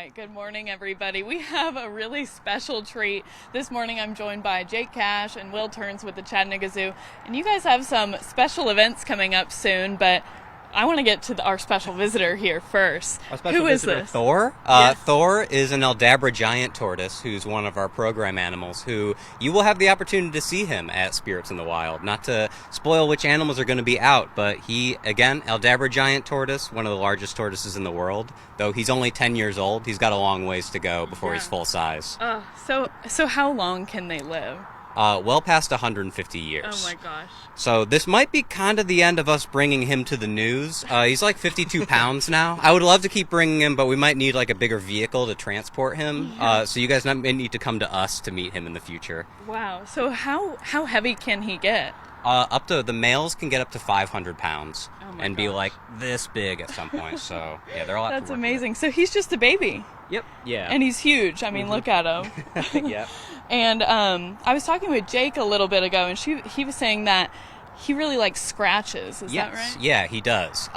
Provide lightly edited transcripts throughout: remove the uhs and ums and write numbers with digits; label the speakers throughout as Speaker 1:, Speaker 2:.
Speaker 1: right, good morning, everybody. We have a really special treat. This morning I'm joined by Jake Cash and Will Turns with the Chattanooga Zoo. And you guys have some special events coming up soon, but I want to get to our special visitor here first.
Speaker 2: Our special
Speaker 1: Who is
Speaker 2: visitor,
Speaker 1: this?
Speaker 2: Thor.
Speaker 1: Yes.
Speaker 2: Thor is an Aldabra giant tortoise who's one of our program animals who you will have the opportunity to see him at Spirits in the Wild. Not to spoil which animals are going to be out, but he, again, Aldabra giant tortoise, one of the largest tortoises in the world. Though he's only 10 years old, he's got a long ways to go before he's full size.
Speaker 1: So how long can they live?
Speaker 2: Well past 150 years.
Speaker 1: Oh my gosh.
Speaker 2: So this might be kind of the end of us bringing him to the news. He's like 52 pounds now. I would love to keep bringing him, but we might need like a bigger vehicle to transport him. So you guys may need to come to us to meet him in the future.
Speaker 1: Wow. So how heavy can he get?
Speaker 2: Up to the males can get up to 500 pounds and be
Speaker 1: gosh.
Speaker 2: like this big at some point. So yeah, they're a lot.
Speaker 1: That's amazing. So he's just a baby.
Speaker 2: Yep. Yeah.
Speaker 1: And he's huge. I mean, look at him.
Speaker 2: Yep.
Speaker 1: And I was talking with Jake a little bit ago, and he was saying that he really likes scratches. Is that right?
Speaker 2: Yeah, he does.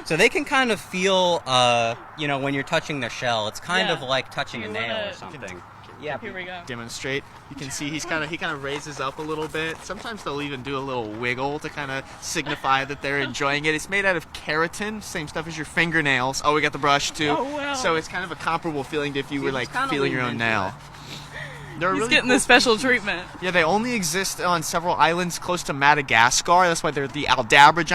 Speaker 2: So they can kind of feel, when you're touching their shell, it's kind of like touching a nail or something. Yeah.
Speaker 1: Here we go.
Speaker 3: Demonstrate. You can see he kind of raises up a little bit. Sometimes they'll even do a little wiggle to kind of signify that they're enjoying it. It's made out of keratin, same stuff as your fingernails. Oh, we got the brush too.
Speaker 1: Oh, wow.
Speaker 3: So it's kind of a comparable feeling to if you were like feeling your own nail. They're
Speaker 1: He's
Speaker 3: really
Speaker 1: getting
Speaker 3: cool
Speaker 1: the special
Speaker 3: species.
Speaker 1: treatment.
Speaker 3: Yeah, they only exist on several islands close to Madagascar. That's why they're the Aldabra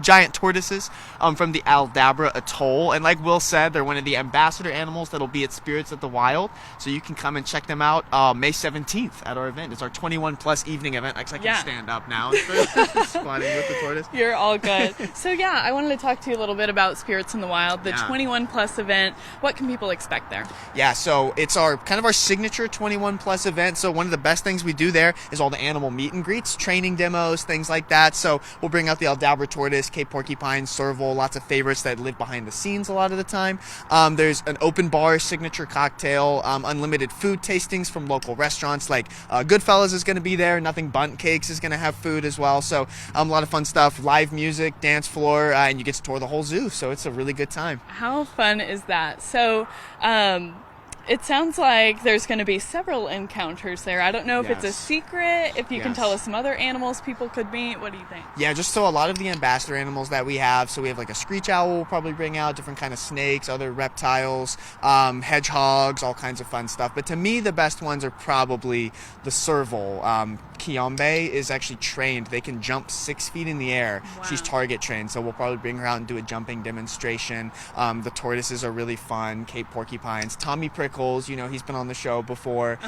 Speaker 3: giant tortoises from the Aldabra Atoll. And like Will said, they're one of the ambassador animals that'll be at Spirits at the Wild. So you can come and check them out May 17th at our event. It's our 21-plus evening event. I can stand up now. Squatting with the tortoise.
Speaker 1: You're all good. So yeah, I wanted to talk to you a little bit about Spirits in the Wild, the 21-plus event. What can people expect there?
Speaker 3: Yeah, so it's our signature 21-plus event. So one of the best things we do there is all the animal meet and greets, training demos, things like that. So we'll bring out the Aldabra tortoise, Cape porcupine, serval, lots of favorites that live behind the scenes a lot of the time. There's an open bar signature cocktail, unlimited food tastings from local restaurants like Goodfellas is going to be there. Nothing Bunt Cakes is going to have food as well. So a lot of fun stuff, live music, dance floor, and you get to tour the whole zoo. So it's a really good time.
Speaker 1: How fun is that? So it sounds like there's going to be several encounters there. I don't know if it's a secret, if you can tell us some other animals people could meet. What do you think?
Speaker 3: Yeah, just so a lot of the ambassador animals that we have. So we have like a screech owl we'll probably bring out, different kind of snakes, other reptiles, hedgehogs, all kinds of fun stuff. But to me, the best ones are probably the serval. Kiombe is actually trained. They can jump 6 feet in the air.
Speaker 1: Wow.
Speaker 3: She's target trained, so we'll probably bring her out and do a jumping demonstration. The tortoises are really fun. Cape porcupines. Tommy Prickles, he's been on the show before,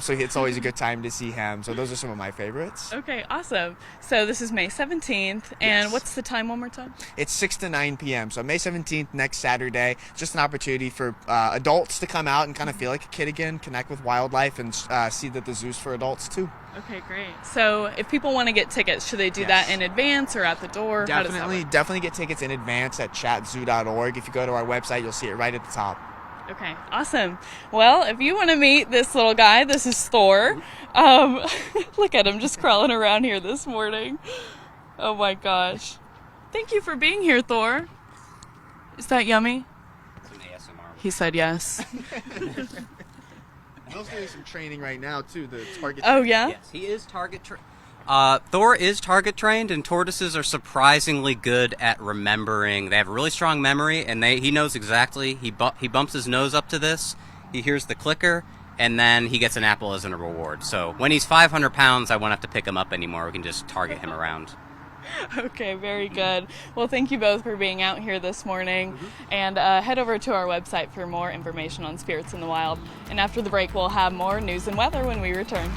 Speaker 3: so it's always a good time to see him. So those are some of my favorites.
Speaker 1: Okay, awesome. So this is May 17th, and what's the time one more time?
Speaker 3: It's 6 to 9 p.m., so May 17th, next Saturday. Just an opportunity for adults to come out and kind of feel like a kid again, connect with wildlife, and see that the zoo's for adults too.
Speaker 1: Okay, great. So if people want to get tickets, should they do that in advance or at the door?
Speaker 3: Definitely get tickets in advance at chatzoo.org. If you go to our website, you'll see it right at the top.
Speaker 1: Okay, awesome. Well, if you want to meet this little guy, this is Thor. Look at him just crawling around here this morning. Oh my gosh. Thank you for being here, Thor. Is that yummy?
Speaker 2: It's an ASMR.
Speaker 1: He said yes.
Speaker 3: Will's doing some training right now too. The target.
Speaker 1: Oh yeah.
Speaker 2: Yes, he is target trained. Thor is target trained, and tortoises are surprisingly good at remembering. They have a really strong memory, and he knows exactly. He bumps his nose up to this. He hears the clicker, and then he gets an apple as a reward. So when he's 500 pounds, I won't have to pick him up anymore. We can just target him around.
Speaker 1: Okay, very good. Well, thank you both for being out here this morning. And head over to our website for more information on Spirits in the Wild. And after the break, we'll have more news and weather when we return.